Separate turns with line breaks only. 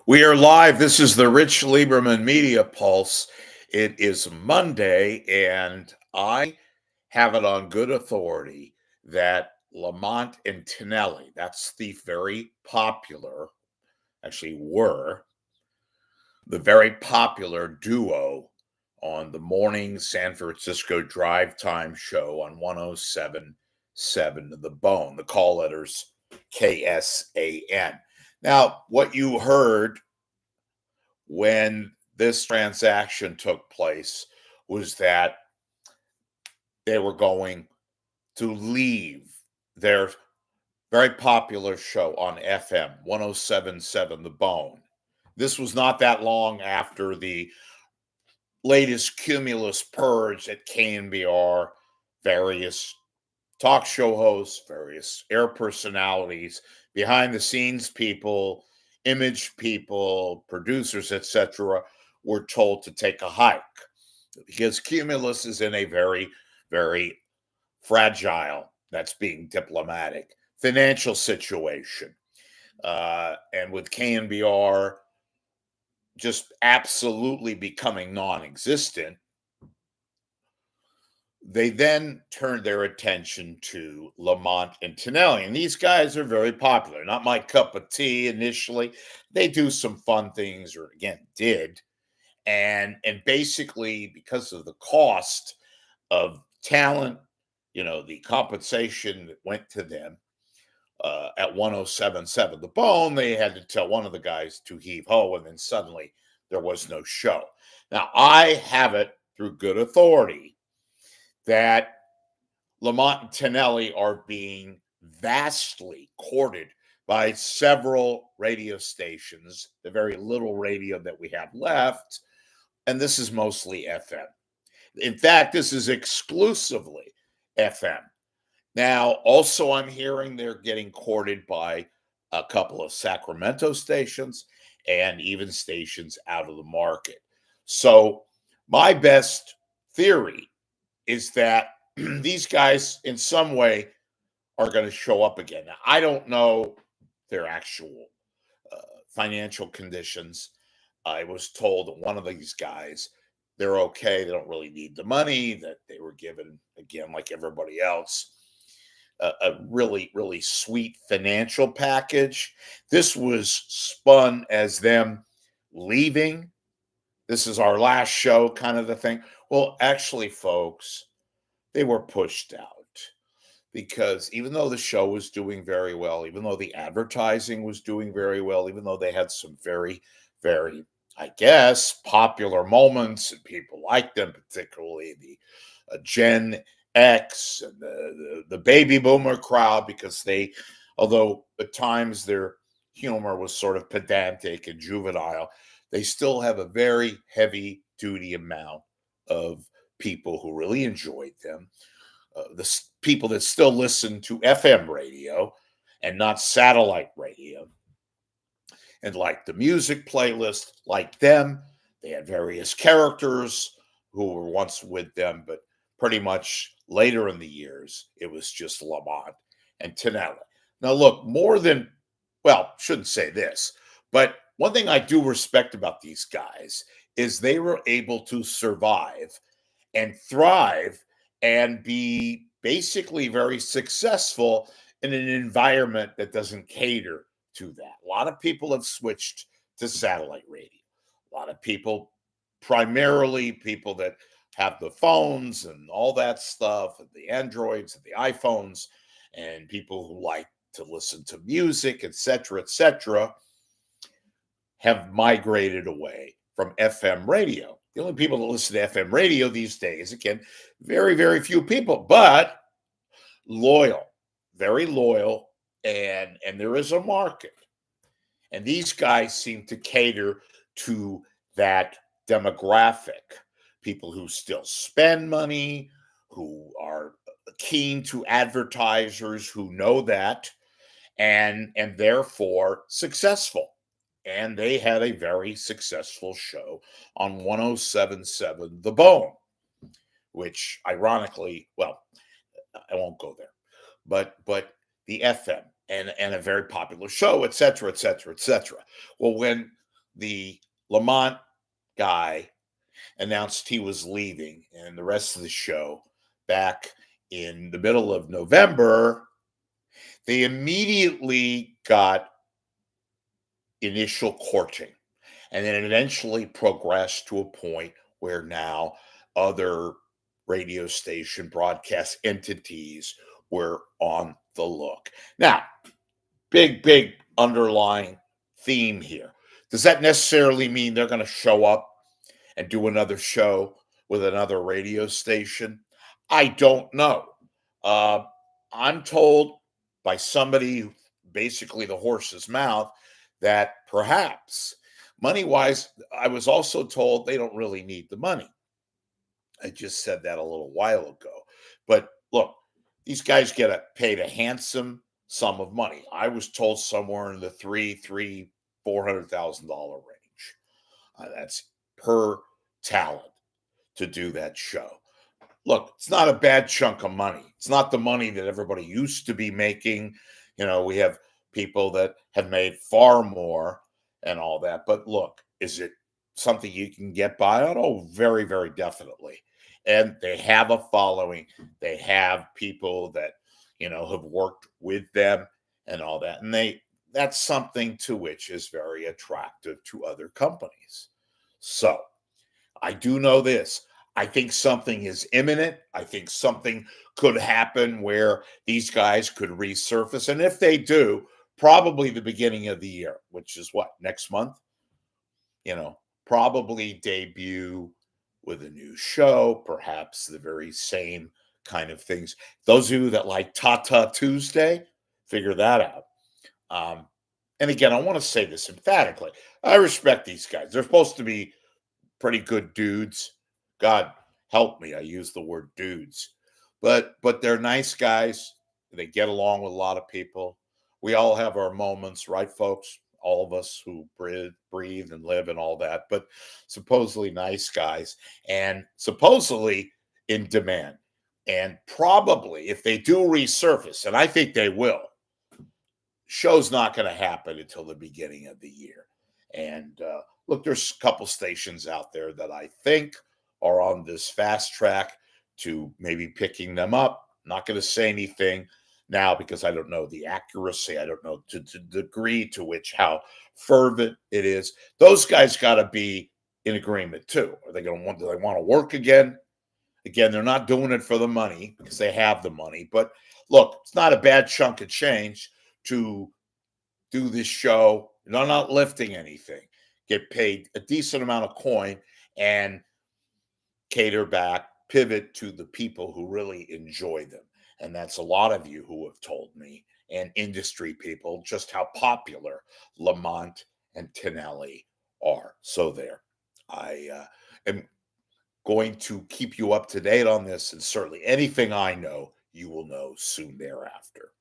We are live. This is the Rich Lieberman Media Pulse. It is Monday, and I have it on good authority that Lamont and Tonelli, that's the very popular, actually were the very popular duo on the morning San Francisco drive time show on 1077 The Bone, the call letters KSAN. Now, what you heard when this transaction took place was that they were going to leave their very popular show on FM 1077 The Bone. This was not that long after the latest Cumulus purge at KNBR, various talk show hosts, various air personalities, behind the scenes people, image people, producers, etc., were told to take a hike because Cumulus is in a very, very fragile, that's being diplomatic, financial situation. And with KNBR just absolutely becoming non existent, they then turned their attention to Lamont and Tonelli. And these guys are very popular. Not my cup of tea initially. They do some fun things, or again, did. And basically, because of the cost of talent, the compensation that went to them at 1077 The Bone, they had to tell one of the guys to heave ho, and then suddenly there was no show. Now, I have it through good authority that Lamont and Tonelli are being vastly courted by several radio stations, the very little radio that we have left, and this is mostly FM. In fact, this is exclusively FM. Now, also, I'm hearing they're getting courted by a couple of Sacramento stations and even stations out of the market. So, my best theory is that these guys, in some way, are going to show up again. Now, I don't know their actual financial conditions. I was told that one of these guys, they're okay. They don't really need the money, that they were given, again, like everybody else, a really, really sweet financial package. This was spun as them leaving. This is our last show, kind of the thing. Well, actually, folks, they were pushed out because even though the show was doing very well, even though the advertising was doing very well, even though they had some very, very, I guess, popular moments and people liked them, particularly the Gen X and the baby boomer crowd, because they, although at times their humor was sort of pedantic and juvenile, they still have a very heavy duty amount of people who really enjoyed them. The people that still listen to FM radio and not satellite radio, and like the music playlist, like them, they had various characters who were once with them, but pretty much later in the years, it was just Lamont and Tonelli. Now, look, more than, well, shouldn't say this, but one thing I do respect about these guys is they were able to survive and thrive and be basically very successful in an environment that doesn't cater to that. A lot of people have switched to satellite radio. A lot of people, primarily people that have the phones and all that stuff, and the Androids and the iPhones, and people who like to listen to music, etc., have migrated away from FM radio. The only people that listen to FM radio these days, again, very, very few people, but loyal, very loyal, and there is a market. And these guys seem to cater to that demographic. People who still spend money, who are keen to advertisers, who know that, and therefore successful. And they had a very successful show on 1077 The Bone, which ironically, well, I won't go there, but the FM and a very popular show, etc. Well, when the Lamont guy announced he was leaving, and the rest of the show back in the middle of November, they immediately got initial courting. And then it eventually progressed to a point where now other radio station broadcast entities were on the look. Now, big underlying theme here. Does that necessarily mean they're going to show up and do another show with another radio station? I don't know. Uh, I'm told by somebody, basically the horse's mouth, that perhaps money wise, I was also told they don't really need the money. I just said that a little while ago. But look, these guys paid a handsome sum of money. I was told somewhere in the $400,000 range. That's per talent to do that show. Look, it's not a bad chunk of money. It's not the money that everybody used to be making. We have people that have made far more and all that. But look, is it something you can get by on? Oh, very, very definitely. And they have a following. They have people that, have worked with them and all that. And that's something to which is very attractive to other companies. So I do know this. I think something is imminent. I think something could happen where these guys could resurface. And if they do, probably the beginning of the year, which is what, next month? Probably debut with a new show, perhaps the very same kind of things. Those of you that like Tata Tuesday, figure that out. And again, I want to say this emphatically. I respect these guys. They're supposed to be pretty good dudes. God help me, I use the word dudes. But they're nice guys. They get along with a lot of people. We all have our moments, right, folks? All of us who breathe and live and all that, but supposedly nice guys and supposedly in demand. And probably if they do resurface, and I think they will, show's not going to happen until the beginning of the year. And look, there's a couple stations out there that I think are on this fast track to maybe picking them up. Not going to say anything now because I don't know the accuracy. I don't know to the degree to which how fervent it is. Those guys got to be in agreement too. Are they going to do they want to work again? Again, they're not doing it for the money because they have the money. But look, it's not a bad chunk of change to do this show. They're not lifting anything. Get paid a decent amount of coin and cater back, pivot to the people who really enjoy them. And that's a lot of you who have told me, and industry people, just how popular Lamont and Tonelli are. So there. I am going to keep you up to date on this, and certainly anything I know, you will know soon thereafter.